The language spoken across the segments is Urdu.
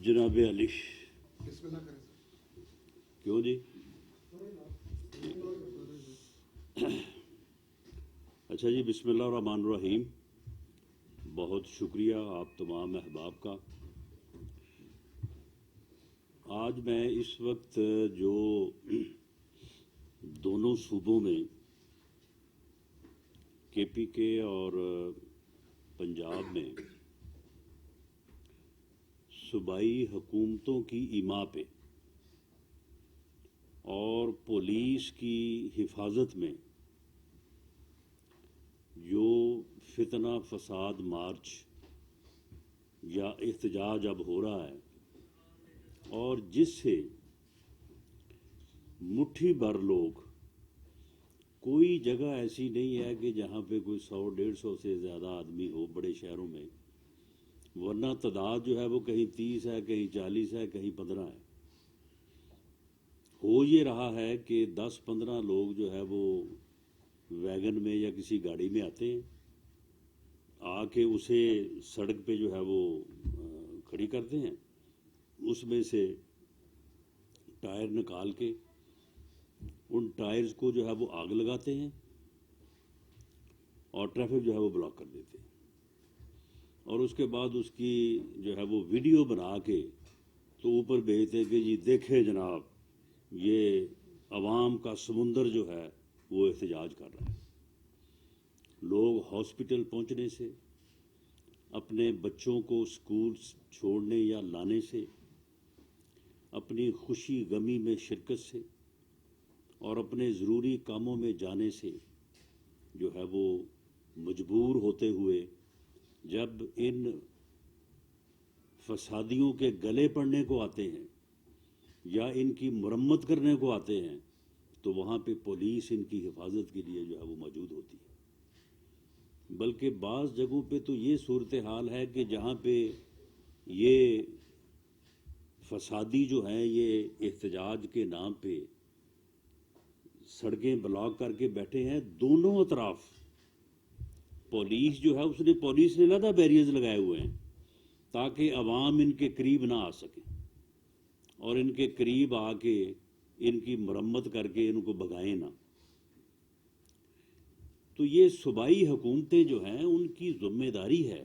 جناب علی کیوں جی؟ اچھا جی، بسم اللہ الرحمن الرحیم. بہت شکریہ آپ تمام احباب کا. آج میں اس وقت جو دونوں صوبوں میں کے پی کے اور پنجاب میں صوبائی حکومتوں کی ایما پہ اور پولیس کی حفاظت میں جو فتنہ فساد مارچ یا احتجاج اب ہو رہا ہے اور جس سے مٹھی بھر لوگ، کوئی جگہ ایسی نہیں ہے کہ جہاں پہ کوئی 100-150 سے زیادہ آدمی ہو بڑے شہروں میں، ورنہ تعداد جو ہے وہ کہیں 30 ہے، کہیں 40 ہے، کہیں 15 ہے. ہو یہ رہا ہے کہ 10-15 لوگ جو ہے وہ ویگن میں یا کسی گاڑی میں آتے ہیں، آ کے اسے سڑک پہ جو ہے وہ کھڑی کرتے ہیں، اس میں سے ٹائر نکال کے ان ٹائرز کو جو ہے وہ آگ لگاتے ہیں اور ٹریفک جو ہے وہ بلاک کر دیتے ہیں، اور اس کے بعد اس کی جو ہے وہ ویڈیو بنا کے تو اوپر بھیجتے ہیں کہ جی دیکھیں جناب، یہ عوام کا سمندر جو ہے وہ احتجاج کر رہا ہے. لوگ ہاسپٹل پہنچنے سے، اپنے بچوں کو اسکول چھوڑنے یا لانے سے، اپنی خوشی غمی میں شرکت سے اور اپنے ضروری کاموں میں جانے سے جو ہے وہ مجبور ہوتے ہوئے جب ان فسادیوں کے گلے پڑنے کو آتے ہیں یا ان کی مرمت کرنے کو آتے ہیں تو وہاں پہ پولیس ان کی حفاظت کے لیے جو ہے وہ موجود ہوتی ہے. بلکہ بعض جگہوں پہ تو یہ صورتحال ہے کہ جہاں پہ یہ فسادی جو ہیں یہ احتجاج کے نام پہ سڑکیں بلاک کر کے بیٹھے ہیں، دونوں اطراف پولیس جو ہے پولیس نے علیحدہ بیریئرز لگائے ہوئے ہیں تاکہ عوام ان کے قریب نہ آ سکیں اور ان کے قریب آ کے ان کی مرمت کر کے ان کو بھگائیں نہ. تو یہ صوبائی حکومتیں جو ہیں ان کی ذمہ داری ہے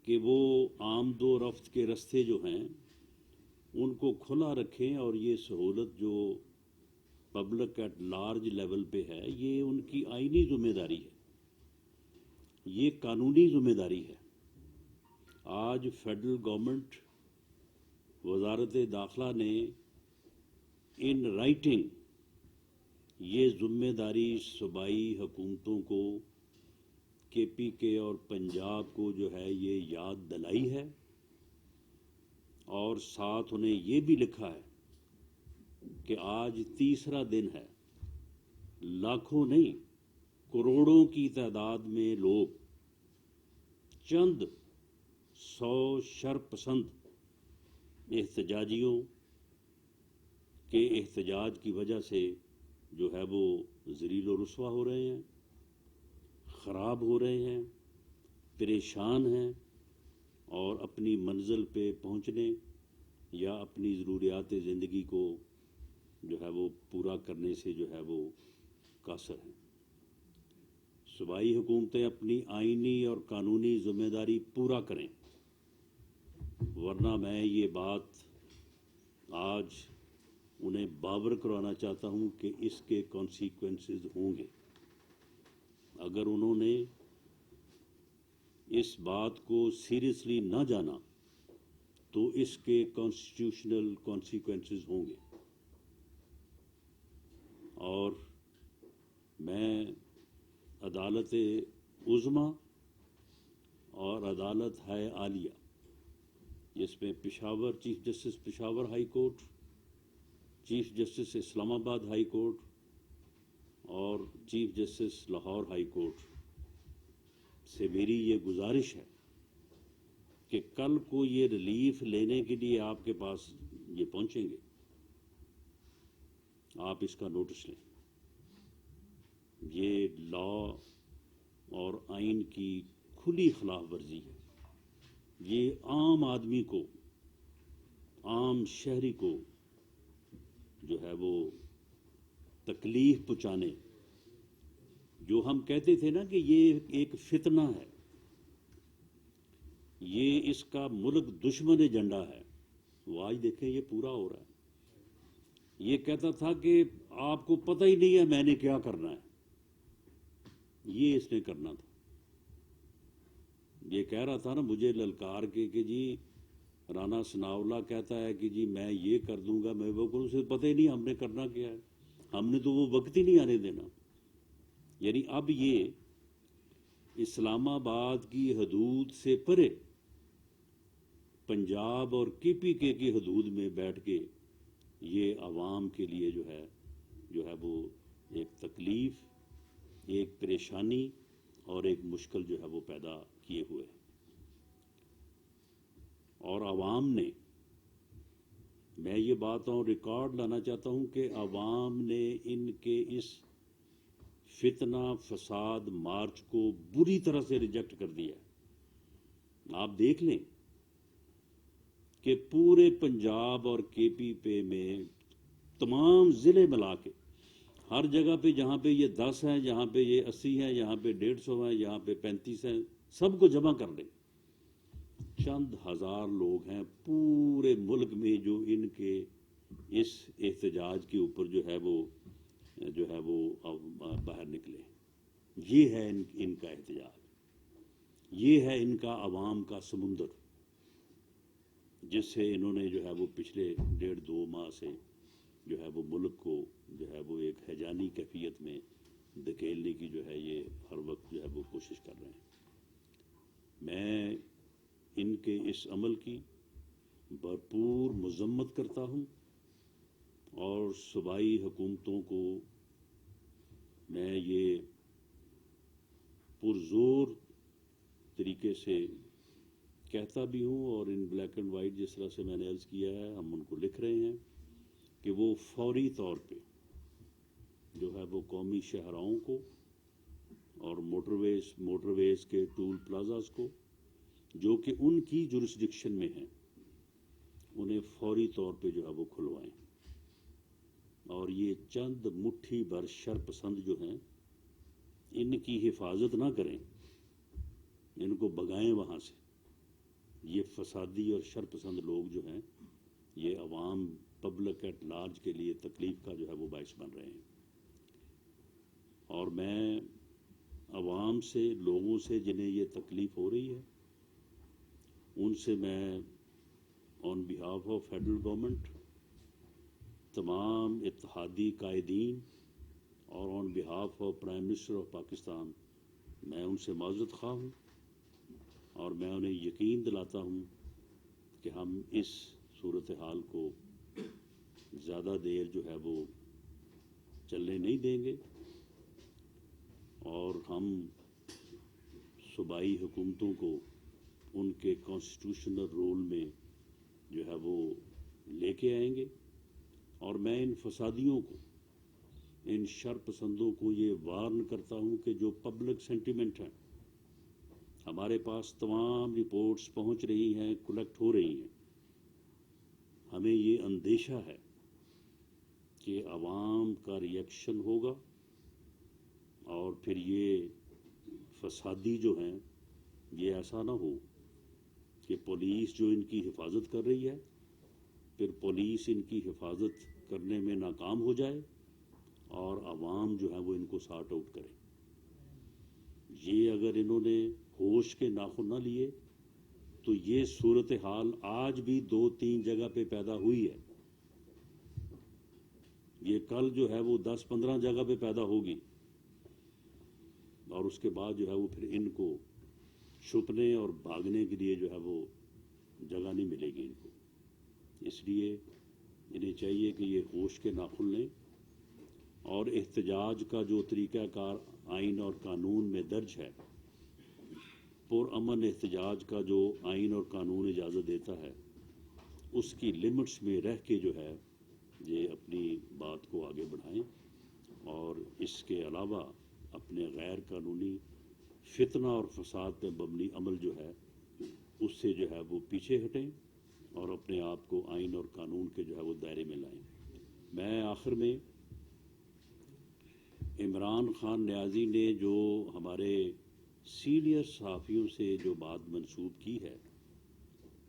کہ وہ آمد و رفت کے رستے جو ہیں ان کو کھلا رکھیں، اور یہ سہولت جو پبلک ایٹ لارج لیول پہ ہے یہ ان کی آئینی ذمہ داری ہے، یہ قانونی ذمہ داری ہے. آج فیڈرل گورنمنٹ، وزارت داخلہ نے ان رائٹنگ یہ ذمہ داری صوبائی حکومتوں کو، کے پی کے اور پنجاب کو جو ہے یہ یاد دلائی ہے، اور ساتھ انہیں یہ بھی لکھا ہے کہ آج تیسرا دن ہے، لاکھوں نہیں کروڑوں کی تعداد میں لوگ چند 100 شرپسند احتجاجیوں کے احتجاج کی وجہ سے جو ہے وہ ذلیل و رسوا ہو رہے ہیں، خراب ہو رہے ہیں، پریشان ہیں، اور اپنی منزل پہ پہنچنے یا اپنی ضروریات زندگی کو جو ہے وہ پورا کرنے سے جو ہے وہ قاصر ہیں. صوبائی حکومتیں اپنی آئینی اور قانونی ذمہ داری پورا کریں، ورنہ میں یہ بات آج انہیں باور کروانا چاہتا ہوں کہ اس کے کانسیکوینسز ہوں گے. اگر انہوں نے اس بات کو سیریسلی نہ جانا تو اس کے کانسٹیٹیوشنل کانسیکوینسز ہوں گے. اور میں عدالت عظمیٰ اور عدالت ہے عالیہ، جس میں Peshawar chief justice Peshawar high court, chief justice Islamabad high court اور chief justice Lahore high court سے میری یہ گزارش ہے کہ کل کو یہ ریلیف لینے کے لیے آپ کے پاس یہ پہنچیں گے، آپ اس کا نوٹس لیں. یہ لا اور آئین کی کھلی خلاف ورزی ہے. یہ عام آدمی کو عام شہری کو جو ہے وہ تکلیف پہنچانے، جو ہم کہتے تھے نا کہ یہ ایک فتنہ ہے، یہ اس کا ملک دشمن ایجنڈا ہے، وہ آج دیکھیں یہ پورا ہو رہا ہے۔ یہ کہتا تھا کہ آپ کو پتہ ہی نہیں ہے میں نے کیا کرنا ہے، یہ اس نے کرنا تھا۔ یہ کہہ رہا تھا نا مجھے للکار کے کہ جی رانا ثناءاللہ کہتا ہے کہ جی میں یہ کر دوں گا، میں وہ کروں، اسے پتہ ہی نہیں ہم نے کرنا کیا ہے، ہم نے تو وہ وقت ہی نہیں آنے دینا۔ یعنی اب یہ اسلام آباد کی حدود سے پرے پنجاب اور کے پی کے کی حدود میں بیٹھ کے یہ عوام کے لیے جو ہے وہ ایک تکلیف، ایک پریشانی اور ایک مشکل جو ہے وہ پیدا کیے ہوئے ہیں۔ اور عوام نے، میں یہ بات اور ریکارڈ لانا چاہتا ہوں کہ عوام نے ان کے اس فتنہ فساد مارچ کو بری طرح سے ریجیکٹ کر دیا ہے۔ آپ دیکھ لیں کہ پورے پنجاب اور کے پی پے میں تمام ضلع ملا کے ہر جگہ پہ جہاں پہ یہ 10 ہیں، جہاں پہ یہ 80 ہیں، یہاں پہ 150 ہیں، یہاں پہ 35 ہیں، سب کو جمع کر دیں۔ چند ہزار لوگ ہیں پورے ملک میں جو ان کے اس احتجاج کے اوپر جو ہے وہ باہر نکلے۔ یہ ہے ان کا احتجاج، یہ ہے ان کا عوام کا سمندر، جس سے انہوں نے جو ہے وہ پچھلے 1.5-2 ماہ سے جو ہے وہ ملک کو جو ہے وہ ایک ہیجانی کیفیت میں دھکیلنے کی جو ہے یہ ہر وقت جو ہے وہ کوشش کر رہے ہیں۔ میں ان کے اس عمل کی بھرپور مذمت کرتا ہوں، اور صوبائی حکومتوں کو میں یہ پرزور طریقے سے کہتا بھی ہوں، اور ان بلیک اینڈ وائٹ جس طرح سے میں نے عرض کیا ہے ہم ان کو لکھ رہے ہیں کہ وہ فوری طور پہ جو ہے وہ قومی شاہراہوں کو اور موٹر ویز کے ٹول پلازاز کو جو کہ ان کی جورسڈکشن میں ہیں انہیں فوری طور پہ جو ہے وہ کھلوائیں، اور یہ چند مٹھی بھر شر پسند جو ہیں ان کی حفاظت نہ کریں، ان کو بگائیں وہاں سے۔ یہ فسادی اور شر پسند لوگ جو ہیں یہ عوام پبلک ایٹ لارج کے لیے تکلیف کا جو ہے وہ باعث بن رہے ہیں۔ اور میں عوام سے، لوگوں سے جنہیں یہ تکلیف ہو رہی ہے، ان سے میں on behalf of federal government, تمام اتحادی قائدین، اور on behalf of prime minister of Pakistan میں ان سے معذرت خواہ ہوں، اور میں انہیں یقین دلاتا ہوں کہ ہم اس صورتحال کو زیادہ دیر جو ہے وہ چلنے نہیں دیں گے، اور ہم صوبائی حکومتوں کو ان کے کانسٹیٹیوشنل رول میں جو ہے وہ لے کے آئیں گے۔ اور میں ان فسادیوں کو، ان شر پسندوں کو یہ وارن کرتا ہوں کہ جو پبلک سینٹیمنٹ ہیں، ہمارے پاس تمام رپورٹس پہنچ رہی ہیں، کلیکٹ ہو رہی ہیں، ہمیں یہ اندیشہ ہے کہ عوام کا ریئیکشن ہوگا، اور پھر یہ فسادی جو ہیں یہ ایسا نہ ہو کہ پولیس جو ان کی حفاظت کر رہی ہے، پھر پولیس ان کی حفاظت کرنے میں ناکام ہو جائے اور عوام جو ہے وہ ان کو سارٹ آؤٹ کرے۔ یہ اگر انہوں نے ہوش کے ناخن نہ لیے تو یہ صورتحال آج بھی 2-3 جگہ پہ پیدا ہوئی ہے، یہ کل جو ہے وہ 10-15 جگہ پہ پیدا ہوگی، اور اس کے بعد جو ہے وہ پھر ان کو چھپنے اور بھاگنے کے لیے جو ہے وہ جگہ نہیں ملے گی ان کو۔ اس لیے انہیں چاہیے کہ یہ ہوش کے ناخن لیں، اور احتجاج کا جو طریقہ کار آئین اور قانون میں درج ہے، پرامن احتجاج کا جو آئین اور قانون اجازت دیتا ہے، اس کی لمٹس میں رہ کے جو ہے یہ اپنی بات کو آگے بڑھائیں، اور اس کے علاوہ اپنے غیر قانونی فتنہ اور فساد پہ مبنی عمل جو ہے اس سے جو ہے وہ پیچھے ہٹیں، اور اپنے آپ کو آئین اور قانون کے جو ہے وہ دائرے میں لائیں. میں آخر میں عمران خان نیازی نے جو ہمارے سینئر صحافیوں سے جو بات منسوب کی ہے،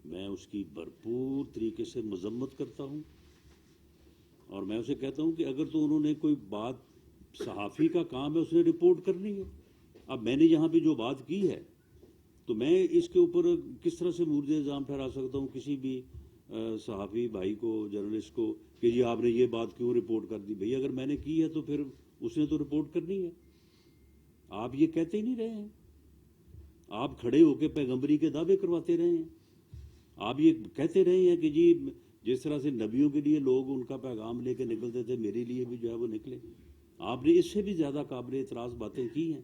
میں اس کی بھرپور طریقے سے مذمت کرتا ہوں، اور میں اسے کہتا ہوں کہ اگر تو انہوں نے کوئی بات، صحافی کا کام ہے اس نے رپورٹ کرنی ہے. اب میں نے یہاں پہ جو بات کی ہے تو میں اس کے اوپر کس طرح سے مورد الزام ٹھہرا سکتا ہوں کسی بھی صحافی بھائی کو، جرنلسٹ کو، کہ جی آپ نے یہ بات کیوں رپورٹ کر دی؟ بھئی اگر میں نے کی ہے تو پھر اس نے تو رپورٹ کرنی ہے. آپ یہ کہتے ہی نہیں رہے ہیں، آپ کھڑے ہو کے پیغمبری کے دعوے کرواتے رہے ہیں. آپ یہ کہتے رہے ہیں کہ جی جس طرح سے نبیوں کے لیے لوگ ان کا پیغام لے کے نکلتے تھے، میرے لیے بھی جو ہے وہ نکلے. آپ نے اس سے بھی زیادہ قابل اعتراض باتیں کی ہیں.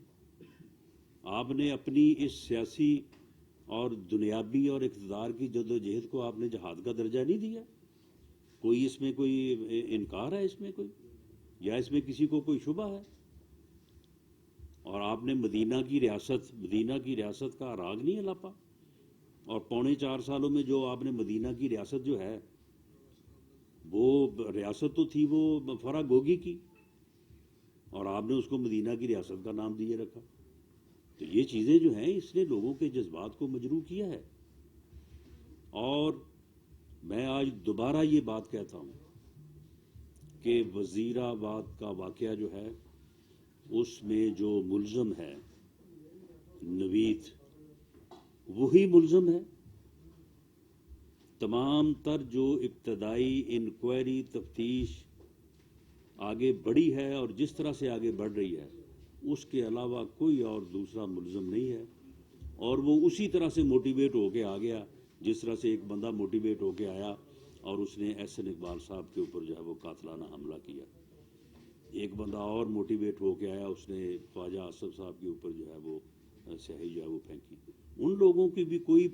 آپ نے اپنی اس سیاسی اور دنیاوی اور اقتدار کی جدوجہد کو آپ نے جہاد کا درجہ نہیں دیا. کوئی اس میں کوئی انکار ہے اس میں کوئی، یا اس میں کسی کو کوئی شبہ ہے؟ اور آپ نے مدینہ کی ریاست کا راگ نہیں الاپا. اور 4.25 سالوں میں جو آپ نے مدینہ کی ریاست جو ہے، وہ ریاست تو تھی وہ فرا گوگی کی، اور آپ نے اس کو مدینہ کی ریاست کا نام دیے رکھا. تو یہ چیزیں جو ہیں اس نے لوگوں کے جذبات کو مجروح کیا ہے. اور میں آج دوبارہ یہ بات کہتا ہوں کہ وزیر آباد کا واقعہ جو ہے اس میں جو ملزم ہے نوید، وہی ملزم ہے. تمام تر جو ابتدائی انکوائری تفتیش آگے بڑھی ہے اور جس طرح سے آگے بڑھ رہی ہے، اس کے علاوہ کوئی اور دوسرا ملزم نہیں ہے. اور وہ اسی طرح سے موٹیویٹ ہو کے آ گیا جس طرح سے ایک بندہ موٹیویٹ ہو کے آیا اور اس نے احسن اقبال صاحب کے اوپر جو ہے وہ قاتلانہ حملہ کیا. ایک بندہ اور موٹیویٹ ہو کے آیا، اس نے خواجہ آصف صاحب کے اوپر جو ہے وہ سیاہی جو ہے وہ پھینکی. ان لوگوں کی بھی کوئی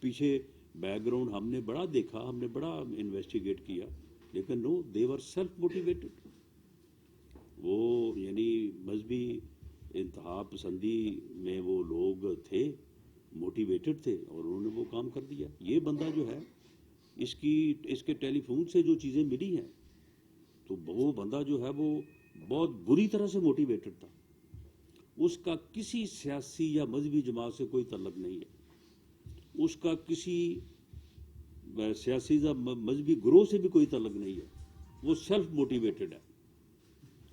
پیچھے بیک گراؤنڈ ہم نے بڑا دیکھا، ہم نے بڑا انویسٹیگیٹ کیا، لیکن نو، دے ور سیلف موٹیویٹڈ. وہ یعنی مذہبی انتہا پسندی میں وہ لوگ تھے، موٹیویٹڈ تھے، اور انہوں نے وہ کام کر دیا. یہ بندہ جو ہے اس کے ٹیلی فون سے جو چیزیں ملی ہیں، تو وہ بندہ جو ہے وہ بہت بری طرح سے موٹیویٹڈ تھا. اس کا کسی سیاسی یا مذہبی جماعت سے کوئی تعلق نہیں ہے، اس کا کسی سیاسی یا مذہبی گروہ سے بھی کوئی تعلق نہیں ہے. وہ سیلف موٹیویٹڈ ہے،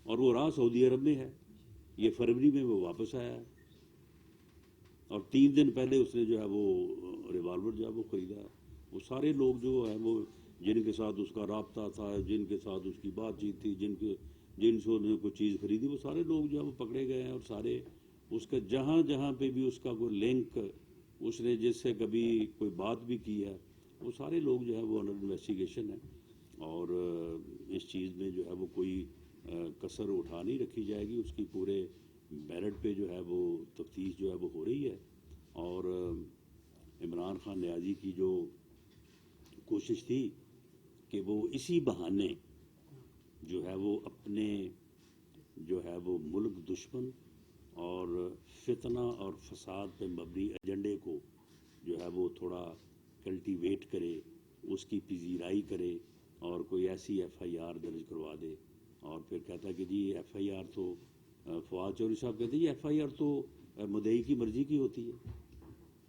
اور وہ رہا سعودی عرب میں ہے. یہ فروری میں وہ واپس آیا ہے، اور 3 دن پہلے اس نے جو ہے وہ ریوالور جو ہے وہ خریدا ہے. وہ سارے لوگ جو ہیں وہ جن کے ساتھ اس کا رابطہ تھا، جن کے ساتھ اس کی بات چیت تھی، جن سے انہوں نے کوئی چیز خریدی، وہ سارے لوگ جو ہے وہ پکڑے گئے ہیں. اور سارے اس کا جہاں پہ بھی اس کا کوئی لنک، اس نے جس سے کبھی کوئی بات بھی کی ہے، وہ سارے لوگ جو ہے وہ انڈر انویسٹیگیشن ہیں. اور اس چیز میں جو ہے وہ کوئی کسر اٹھا نہیں رکھی جائے گی. اس کی پورے میرٹ پہ جو ہے وہ تفتیش جو ہے وہ ہو رہی ہے. اور عمران خان نیازی کی جو کوشش تھی کہ وہ اسی بہانے جو ہے وہ اپنے جو ہے وہ ملک دشمن اور فتنہ اور فساد پہ مبنی ایجنڈے کو جو ہے وہ تھوڑا کلٹیویٹ کرے، اس کی پذیرائی کرے، اور کوئی ایسی ایف آئی آر درج کروا دے. اور پھر کہتا ہے کہ جی ایف آئی آر تو فواد چودھری صاحب کہتے ہیں یہ ایف آئی آر تو مدعی کی مرضی کی ہوتی ہے.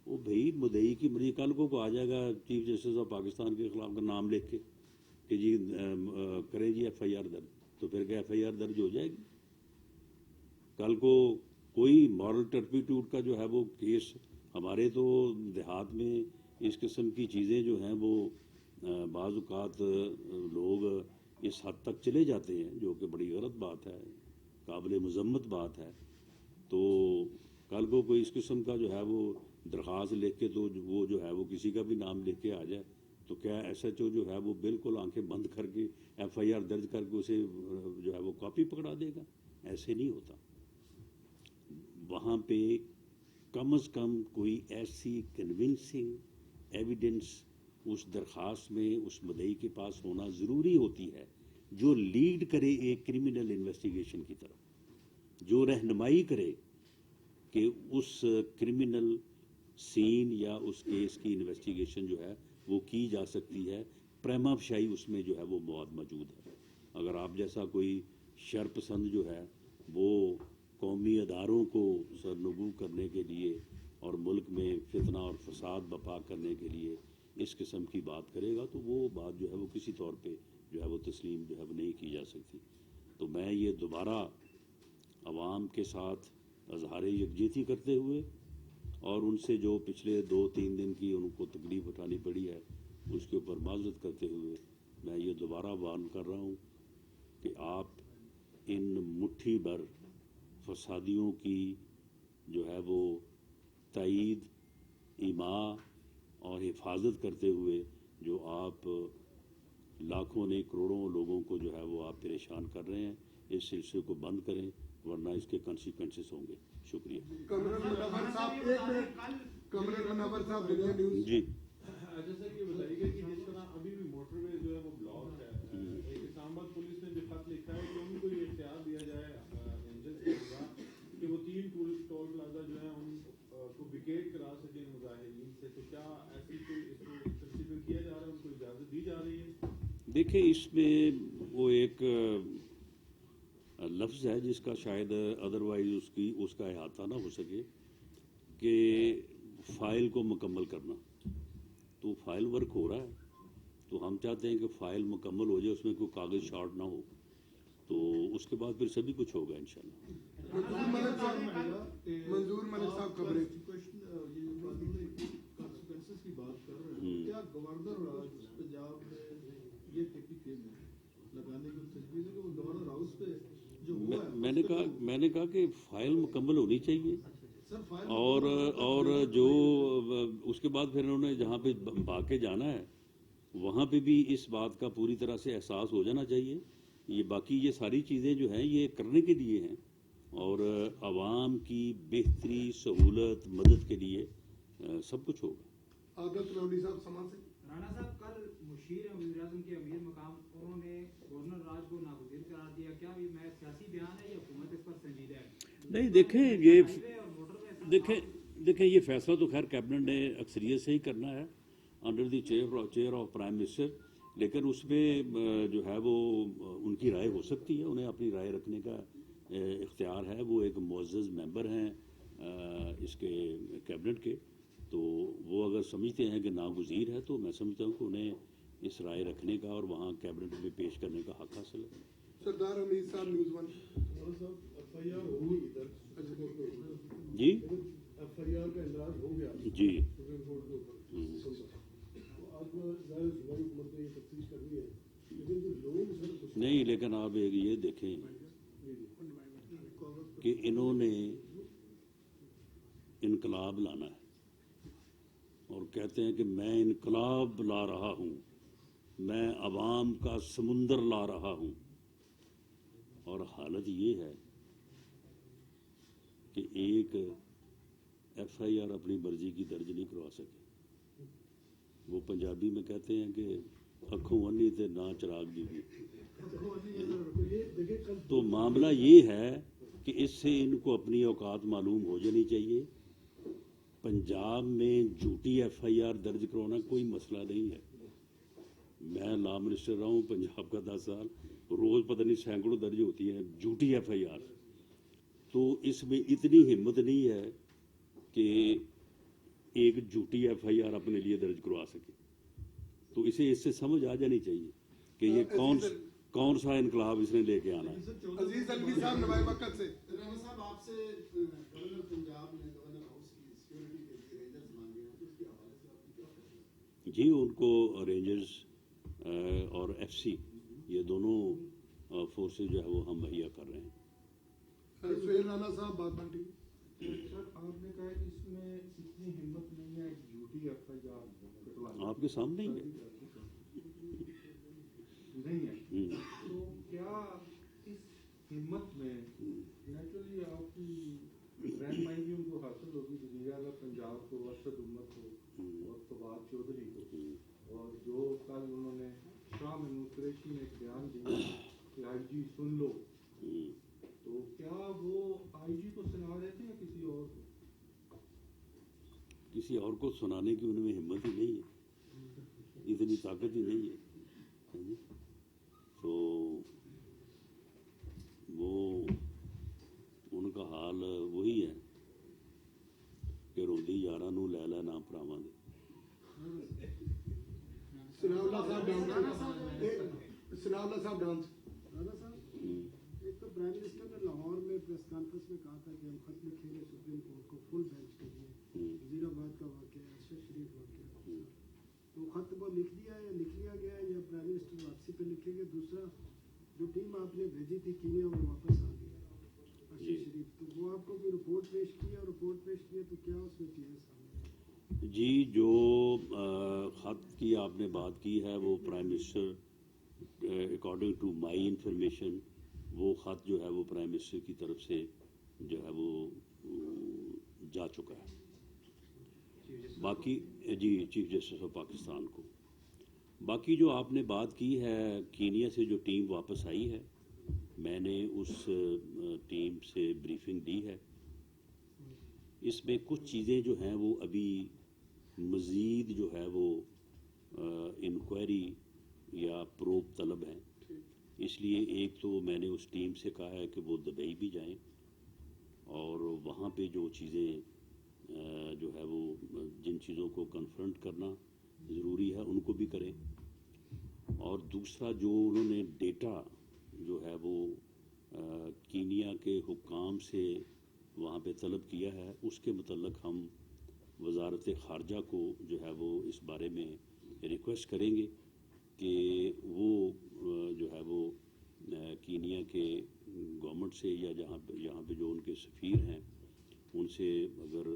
وہ بھائی مدعی کی مرضی، کل کو آ جائے گا چیف جسٹس آف پاکستان کے خلاف کا نام لکھ کے کہ جی کرے جی ایف آئی آر درج، تو پھر کیا ایف آئی آر درج ہو جائے گی؟ کل کو کوئی مارل ٹرپیٹیوڈ کا جو ہے وہ کیس، ہمارے تو دیہات میں اس قسم کی چیزیں جو ہیں وہ بعض اوقات لوگ اس حد تک چلے جاتے ہیں، جو کہ بڑی غلط بات ہے، قابل مذمت بات ہے. تو کل کو کوئی اس قسم کا جو ہے وہ درخواست لکھ کے تو وہ جو ہے وہ کسی کا بھی نام لکھ کے آ جائے، تو کیا ایس ایچ او جو ہے وہ بالکل آنکھیں بند کر کے ایف آئی آر درج کر کے اسے جو ہے وہ کاپی پکڑا دے گا؟ ایسے نہیں ہوتا. وہاں پہ کم از کم کوئی ایسی کنونسنگ ایویڈنس اس درخواست میں اس مدعی کے پاس ہونا ضروری ہوتی ہے، جو لیڈ کرے ایک کرمنل انویسٹیگیشن کی طرف، جو رہنمائی کرے کہ اس کرمنل سین یا اس کیس کی انویسٹیگیشن جو ہے وہ کی جا سکتی ہے. پریما فشائی اس میں جو ہے وہ مواد موجود ہے. اگر آپ جیسا کوئی شر پسند جو ہے وہ قومی اداروں کو سرنگو کرنے کے لیے اور ملک میں فتنہ اور فساد برپا کرنے کے لیے اس قسم کی بات کرے گا تو وہ بات جو ہے وہ کسی طور پہ جو ہے وہ تسلیم جو ہے وہ نہیں کی جا سکتی. تو میں یہ دوبارہ عوام کے ساتھ اظہار یکجہتی کرتے ہوئے اور ان سے جو پچھلے 2-3 دن کی ان کو تکلیف اٹھانی پڑی ہے اس کے اوپر معذرت کرتے ہوئے میں یہ دوبارہ وارن کر رہا ہوں کہ آپ ان مٹھی بھر فسادیوں کی جو ہے وہ تائید، ایماء اور حفاظت کرتے ہوئے جو آپ لاکھوں نہیں کروڑوں لوگوں کو جو ہے وہ آپ پریشان کر رہے ہیں، اس سلسلے کو بند کریں ورنہ اس کے کنسیکوینسز ہوں گے. شکریہ. جی جیسا کہ بتائیے گا کہ جس طرح ابھی بھی موٹر وے جو ہے وہ بلاک ہے، اسلام آباد پولیس نے جو خط لکھا ہے کہ ان کو یہ اختیار دیا جائے انجنس کے ہوگا کہ وہ 3 ٹول پلازا جو ہے ان کو ویکیٹ کرا سکیں مظاہرین سے. تو کیا ایسی کوئی اس کو کنسیڈر کیا جا رہا ہے، ان کو اجازت دی جا رہی ہے؟ دیکھیں اس میں وہ ایک لفظ ہے جس کا شاید ادروائز اس کا احاطہ نہ ہو سکے کہ فائل کو مکمل کرنا. تو فائل ورک ہو رہا ہے تو ہم چاہتے ہیں کہ فائل مکمل ہو جائے، اس میں کوئی کاغذ شارٹ نہ ہو، تو اس کے بعد پھر سبھی کچھ ہوگا انشاءاللہ. منظور ملک صاحب خبریں کی بات کر رہے ہیں، کیا گورنر راج پنجاب میں یہ ٹکٹ لگانے کی تجویز ہے کہ وہ گورنر ہاؤس پہ جو ہوا ہے؟ میں نے کہا کہ فائل مکمل ہونی چاہیے اور جو اس کے بعد پھر انہوں نے جہاں پہ بھاگ کے جانا ہے وہاں پہ بھی اس بات کا پوری طرح سے احساس ہو جانا چاہیے. یہ باقی یہ ساری چیزیں جو ہیں یہ کرنے کے لیے ہیں اور عوام کی بہتری، سہولت، مدد کے لیے سب کچھ ہوگا. عادت لوڈی صاحب سما سے رانا صاحب، کل مشیر وزیر اعظم کے امیر مقام انہوں نے گورنر راج کو ناگزیر قرار دیا. کیا یہ میں سیاسی بیان ہے یا حکومت اس پر سنجیدہ ہے؟ نہیں، دیکھیں یہ فیصلہ تو خیر کیبنٹ نے اکثریت سے ہی کرنا ہے under the chair of prime minister, لیکن اس میں جو ہے وہ ان کی رائے ہو سکتی ہے، انہیں اپنی رائے رکھنے کا اختیار ہے. وہ ایک معزز ممبر ہیں اس کے کیبنٹ کے، تو وہ اگر سمجھتے ہیں کہ ناگزیر ہے تو میں سمجھتا ہوں کہ انہیں اس رائے رکھنے کا اور وہاں کیبنٹ میں پیش کرنے کا حق حاصل ہے. Sardar Hamid Sahib news one. جی ایف آئی آر کا اندراج ہو گیا جی سپریم کورٹ کے اوپر، اب ظاہر صوبائی حکومت نے یہ تفتیش کرنی ہے، لیکن جو لوگ نہیں، لیکن آپ ایک یہ دیکھیں کہ انہوں نے انقلاب لانا ہے اور کہتے ہیں کہ میں انقلاب لا رہا ہوں، میں عوام کا سمندر لا رہا ہوں، اور حالت یہ ہے کہ ایک ایف آئی آر اپنی مرضی کی درج نہیں کروا سکے. وہ پنجابی میں کہتے ہیں کہ اکھوں انی تے نہ چراغ دی بھی. تو معاملہ یہ ہے کہ اس سے ان کو اپنی اوقات معلوم ہو جانی چاہیے. پنجاب میں جھوٹی ایف آئی آر درج کروانا کوئی مسئلہ نہیں ہے. میں لا منسٹر رہا ہوں پنجاب کا 10 سال، روز پتہ نہیں سینکڑوں درج ہوتی ہیں جھوٹی ایف آئی آر. تو اس میں اتنی ہمت نہیں ہے کہ ایک جھوٹی ایف آئی آر اپنے لیے درج کروا سکے. تو اسے اس سے سمجھ آ جانی چاہیے کہ یہ کون سا انقلاب اس نے لے کے آنا ہے. عزیز علوی صاحب نوائے وقت سے. رانا صاحب، آپ سے گورنر پنجاب نے گورنر ہاؤس کی سیکورٹی کے لیے رینجرز مانگے ہیں، تو اس کے حوالے سے آپ کی کیا خیال ہے؟ جی ان کو رینجرز اور ایف سی یہ دونوں فورسز جو ہے وہ ہم مہیا کر رہے ہیں. سہیل رانا صاحب بات بانٹی. سر، آپ نے کہا کہ اس میں اتنی ہمت نہیں ہے جھوٹی ایف آئی آر کٹوانے. آپ کے سامنے ہی ہے. نہیں ہے تو کیا اس ہمت میں نیچرلی آپ کی رہنمائی بھی ان کو حاصل ہوگی، وزیر اعلیٰ پنجاب کو، ارشد امت کو اور فواد چودھری کو، اور جو کل انہوں نے شاہ محمود قریشی نے ایک بیان دیا کہ آئی جی سن لو، تو کیا وہ آئی جی کو سنا رہے تھے یا کسی اور کو؟ کسی اور کو سنانے کی ان میں ہمت ہی نہیں ہے. اتنی طاقت ہی نہیں ہے. تو وہ ان کا حال وہی ہے کہ روندی یاراں نوں لے لے نہ پراواں دے. سناؤ صاحب ڈانس. رانا صاحب ایک تو پرائم منسٹر نے لاہور میں پریس کانفرنس میں کہا تھا کہ ہم خط لکھیں گے سپریم کورٹ کو فل بینچ کے لیے وزیر آباد کا واقعہ ارشد شریف واقعہ. تو خط وہ لکھ دیا ہے یا لکھ لیا گیا ہے یا پرائم منسٹر واپسی پہ لکھیں گے؟ دوسرا جو ٹیم آپ نے بھیجی تھی کینیا وہ واپس آ گئی ارشد شریف, تو وہ آپ کو کوئی رپورٹ پیش کی اور رپورٹ پیش کی ہے تو کیا اس میں چیزیں سامنے؟ جی جو خط کی آپ نے بات کی ہے وہ prime minister according to my information وہ خط جو ہے وہ پرائم منسٹر کی طرف سے جو ہے وہ جا چکا ہے. باقی جی چیف جسٹس آف پاکستان کو. باقی جو آپ نے بات کی ہے کینیا سے جو ٹیم واپس آئی ہے, میں نے اس ٹیم سے بریفنگ دی ہے. اس میں کچھ چیزیں جو ہیں وہ ابھی مزید جو ہے وہ انکوائری یا پروب طلب ہیں. اس لیے ایک تو میں نے اس ٹیم سے کہا ہے کہ وہ دبئی بھی جائیں اور وہاں پہ جو چیزیں جو ہے وہ جن چیزوں کو کنفرنٹ کرنا ضروری ہے ان کو بھی کریں. اور دوسرا جو انہوں نے ڈیٹا جو ہے وہ کینیا کے حکام سے وہاں پہ طلب کیا ہے اس کے متعلق ہم وزارت خارجہ کو جو ہے وہ اس بارے میں ریکویسٹ کریں گے کہ وہ جو ہے وہ کینیا کے گورنمنٹ سے یا یہاں پہ جو ان کے سفیر ہیں ان سے اگر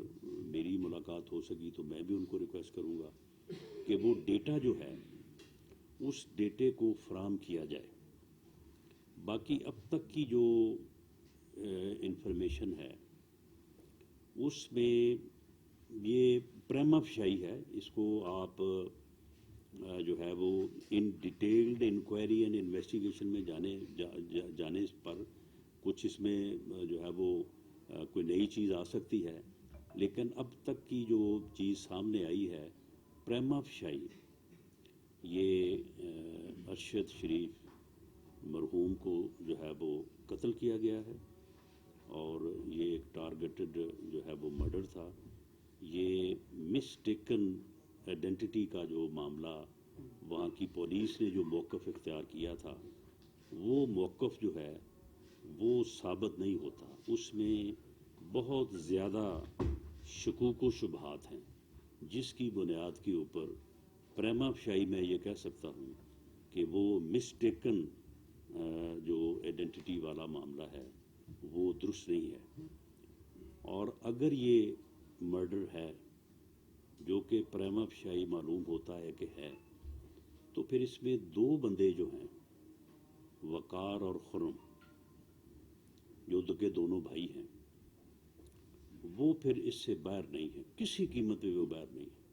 میری ملاقات ہو سکی تو میں بھی ان کو ریکویسٹ کروں گا کہ وہ ڈیٹا جو ہے اس ڈیٹے کو فراہم کیا جائے. باقی اب تک کی جو انفارمیشن ہے اس میں یہ پریما فشائی ہے. اس کو آپ جو ہے وہ ان ڈیٹیلڈ انکوائری اینڈ انویسٹیگیشن میں جانے پر کچھ اس میں جو ہے وہ کوئی نئی چیز آ سکتی ہے, لیکن اب تک کی جو چیز سامنے آئی ہے پریما فشائی یہ ارشد شریف مرحوم کو جو ہے وہ قتل کیا گیا ہے اور یہ ایک ٹارگیٹڈ جو ہے وہ مرڈر تھا. یہ مسٹیکن آئیڈینٹی کا جو معاملہ وہاں کی پولیس نے جو موقف اختیار کیا تھا وہ موقف جو ہے وہ ثابت نہیں ہوتا. اس میں بہت زیادہ شکوک و شبہات ہیں جس کی بنیاد کے اوپر پریما فشائی میں یہ کہہ سکتا ہوں کہ وہ مسٹیکن جو آئیڈینٹی والا معاملہ ہے وہ درست نہیں ہے. اور اگر یہ مرڈر ہے جو کہ پریما فشائی معلوم ہوتا ہے کہ ہے تو پھر اس میں دو بندے جو ہیں وقار اور خرم جو کہ دونوں بھائی ہیں وہ پھر اس سے باہر نہیں ہیں, کسی قیمت پہ وہ باہر نہیں ہیں.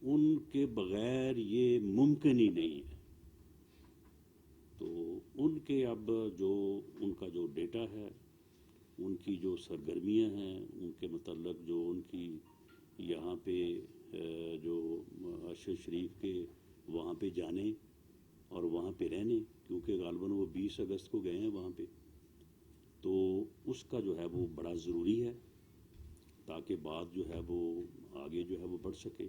ان کے بغیر یہ ممکن ہی نہیں ہے. تو ان کے اب جو ان کا جو ڈیٹا ہے ان کی جو سرگرمیاں ہیں ان کے متعلق جو ان کی یہاں پہ جو ارشد شریف کے وہاں پہ جانے اور وہاں پہ رہنے, کیونکہ غالباً وہ 20 اگست کو گئے ہیں وہاں پہ, تو اس کا جو ہے وہ بڑا ضروری ہے تاکہ بات جو ہے وہ آگے جو ہے وہ بڑھ سکے.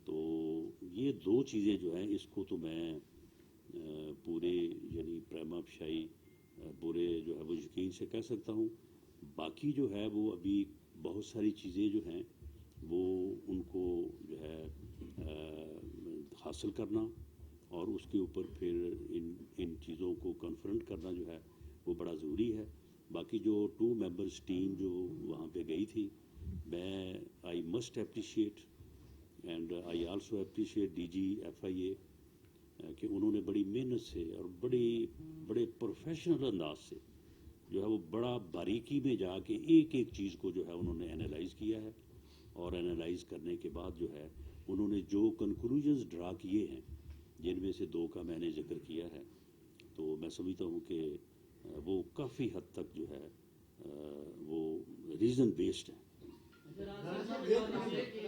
تو یہ دو چیزیں جو ہیں اس کو تو میں پورے یعنی پریما فشائی پورے جو ہے وہ یقین سے کہہ سکتا ہوں. باقی جو ہے وہ ابھی بہت ساری چیزیں جو ہیں وہ ان کو جو ہے حاصل کرنا اور اس کے اوپر پھر ان چیزوں کو کنفرنٹ کرنا جو ہے وہ بڑا ضروری ہے. باقی جو 2 ممبرز ٹیم جو وہاں پہ گئی تھی, میں I must appreciate and I also appreciate D G FIA کہ انہوں نے بڑی محنت سے اور بڑے پروفیشنل انداز سے جو ہے وہ بڑا باریکی میں جا کے ایک چیز کو جو ہے انہوں نے انالائز کیا ہے اور انالائز کرنے کے بعد جو ہے انہوں نے جو کنکلوژنز ڈرا کیے ہیں جن میں سے 2 کا میں نے ذکر کیا ہے, تو میں سمجھتا ہوں کہ وہ کافی حد تک جو ہے وہ ریزن بیسڈ ہے.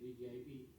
DGIP,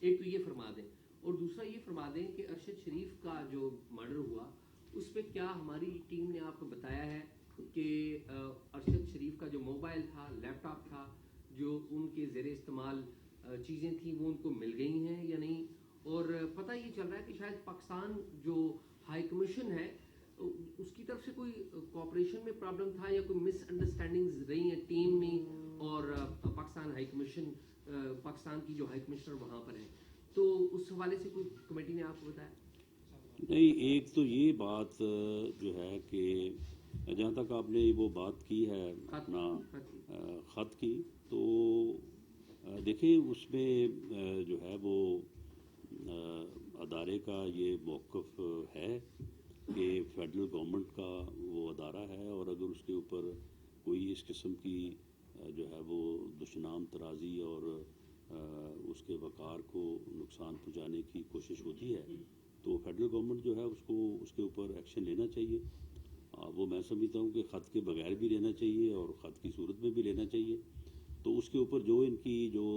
ایک تو یہ فرما دیں، اور دوسرا یہ فرما دیں کہ ارشد شریف کا جو مرڈر ہوا اس پہ کیا ہماری ٹیم نے آپ کو بتایا ہے کہ ارشد شریف کا جو موبائل تھا، لیپ ٹاپ تھا، جو ان کے زیر استعمال چیزیں تھیں وہ ان کو مل گئی ہیں یا نہیں؟ اور پتہ یہ چل رہا ہے کہ شاید پاکستان جو ہائی کمیشن ہے اس کی طرف سے کوئی کوآپریشن میں پرابلم تھا یا کوئی مس انڈرسٹینڈنگز رہی ہیں ٹیم میں اور پاکستان ہائی کمیشن، پاکستان کی جو ہائی کمشنر وہاں پر ہے، تو اس حوالے سے کوئی کمیٹی نے آپ کو بتایا؟ نہیں، ایک تو یہ بات جو ہے کہ جہاں تک آپ نے وہ بات کی ہے اپنا خط کی، تو دیکھیں اس میں جو ہے وہ ادارے کا یہ موقف ہے کہ فیڈرل گورنمنٹ کا وہ ادارہ ہے، اور اگر اس کے اوپر کوئی اس قسم کی جو ہے وہ دشنام ترازی اور اس کے وقار کو نقصان پہنچانے کی کوشش ہوتی ہے تو فیڈرل گورنمنٹ جو ہے اس کو اس کے اوپر ایکشن لینا چاہیے. وہ میں سمجھتا ہوں کہ خط کے بغیر بھی لینا چاہیے اور خط کی صورت میں بھی لینا چاہیے. تو اس کے اوپر جو ان کی جو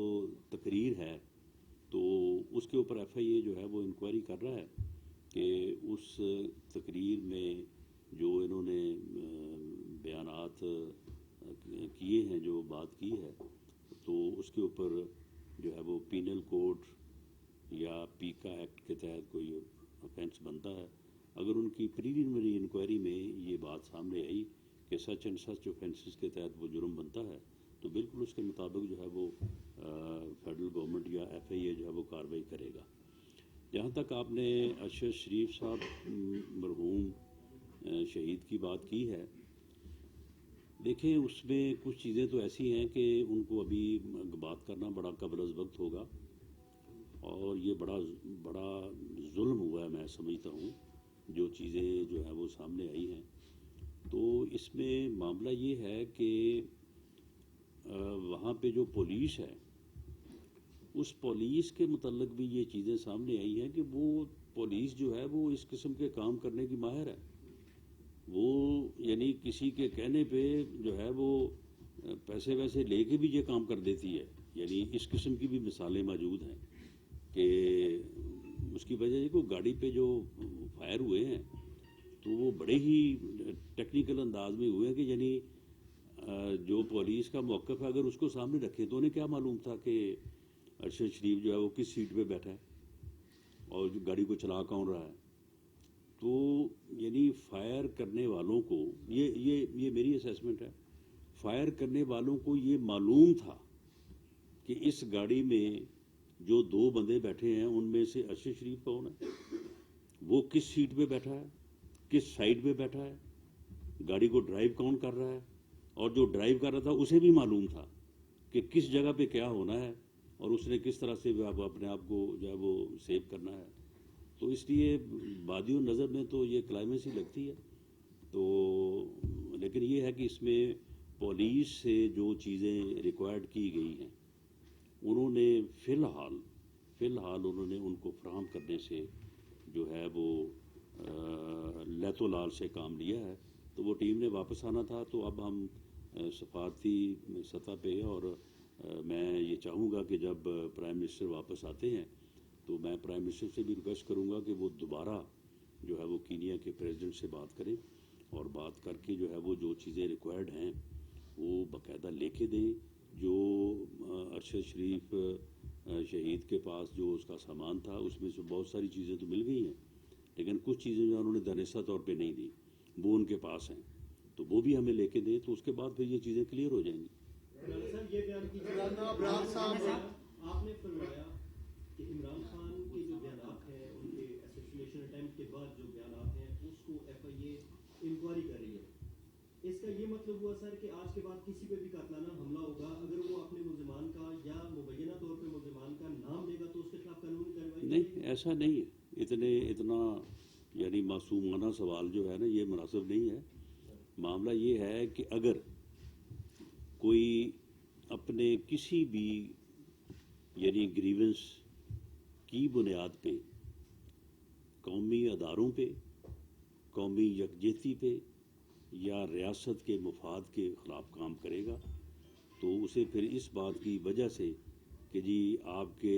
تقریر ہے تو اس کے اوپر ایف آئی اے جو ہے وہ انکوائری کر رہا ہے کہ اس تقریر میں جو انہوں نے بیانات کیے ہیں، جو بات کی ہے، تو اس کے اوپر جو ہے وہ پینل کوڈ یا پیکا ایکٹ کے تحت کوئی آفینس بنتا ہے. اگر ان کی پریلیمنری انکوائری میں یہ بات سامنے آئی کہ سچ اینڈ سچ آفینسز کے تحت وہ جرم بنتا ہے تو بالکل اس کے مطابق جو ہے وہ فیڈرل گورنمنٹ یا ایف آئی اے جو ہے وہ کارروائی کرے گا. جہاں تک آپ نے ارشد شریف صاحب مرحوم شہید کی بات کی ہے، دیکھیں اس میں کچھ چیزیں تو ایسی ہیں کہ ان کو ابھی بات کرنا بڑا قبل از وقت ہوگا، اور یہ بڑا ظلم ہوا ہے میں سمجھتا ہوں جو چیزیں جو ہیں وہ سامنے آئی ہیں. تو اس میں معاملہ یہ ہے کہ وہاں پہ جو پولیس ہے اس پولیس کے متعلق بھی یہ چیزیں سامنے آئی ہیں کہ وہ پولیس جو ہے وہ اس قسم کے کام کرنے کی ماہر ہے. وہ یعنی کسی کے کہنے پہ جو ہے وہ پیسے ویسے لے کے بھی یہ کام کر دیتی ہے. یعنی اس قسم کی بھی مثالیں موجود ہیں کہ اس کی وجہ سے کوئی گاڑی پہ جو فائر ہوئے ہیں تو وہ بڑے ہی ٹیکنیکل انداز میں ہوئے ہیں کہ یعنی جو پولیس کا موقف ہے اگر اس کو سامنے رکھیں تو انہیں کیا معلوم تھا کہ ارشد شریف جو ہے وہ کس سیٹ پہ بیٹھا ہے اور گاڑی کو چلا کون رہا ہے. تو یعنی فائر کرنے والوں کو یہ میری اسیسمنٹ ہے، فائر کرنے والوں کو یہ معلوم تھا کہ اس گاڑی میں جو 2 بندے بیٹھے ہیں ان میں سے ارشد شریف کون ہے، وہ کس سیٹ پہ بیٹھا ہے، کس سائڈ پہ بیٹھا ہے، گاڑی کو ڈرائیو کون کر رہا ہے، اور جو ڈرائیو کر رہا تھا اسے بھی معلوم تھا کہ کس جگہ پہ کیا ہونا ہے اور اس نے کس طرح سے اپنے آپ کو جو ہے وہ سیو کرنا ہے. تو اس لیے بادی نظر میں تو یہ کلائمیکس ہی لگتی ہے. تو لیکن یہ ہے کہ اس میں پولیس سے جو چیزیں ریکوائرڈ کی گئی ہیں انہوں نے فی الحال انہوں نے ان کو فراہم کرنے سے جو ہے وہ لیت و لال سے کام لیا ہے. تو وہ ٹیم نے واپس آنا تھا. تو اب ہم سفارتی سطح پہ اور میں یہ چاہوں گا کہ جب پرائم منسٹر واپس آتے ہیں تو میں پرائم منسٹر سے بھی ریکویسٹ کروں گا کہ وہ دوبارہ جو ہے وہ کینیا کے پریزیڈنٹ سے بات کریں اور بات کر کے جو ہے وہ جو چیزیں ریکوائرڈ ہیں وہ باقاعدہ لے کے دیں. جو ارشد شریف شہید کے پاس جو اس کا سامان تھا اس میں سے بہت ساری چیزیں تو مل گئی ہیں لیکن کچھ چیزیں جو انہوں نے دانستہ طور پہ نہیں دی وہ ان کے پاس ہیں تو وہ بھی ہمیں لے کے دیں. تو اس کے بعد پھر یہ چیزیں کلیئر ہو جائیں گی. سر یہ بیان آپ نے فرمایا کہ عمران خان کے جو بیانات ہیں ان کے اسیسینیشن اٹیمپٹ کے بعد جو بیانات ہیں اس کو ایف آئی اے انکوائری کر رہی ہے. اس کا یہ مطلب ہوا سر کہ آج کے بعد کسی پہ بھی قاتلانہ حملہ ہوگا اگر وہ اپنے ملزمان کا یا مبینہ طور پہ ملزمان کا نام دے گا تو اس کے خلاف قانونی کارروائی؟ نہیں، ایسا نہیں ہے. اتنا یعنی معصومانہ سوال جو ہے نا یہ مناسب نہیں ہے. معاملہ یہ ہے کہ اگر کوئی اپنے کسی بھی یعنی گریونس کی بنیاد پہ قومی اداروں پہ، قومی یکجہتی پہ یا ریاست کے مفاد کے خلاف کام کرے گا تو اسے پھر اس بات کی وجہ سے کہ جی آپ کے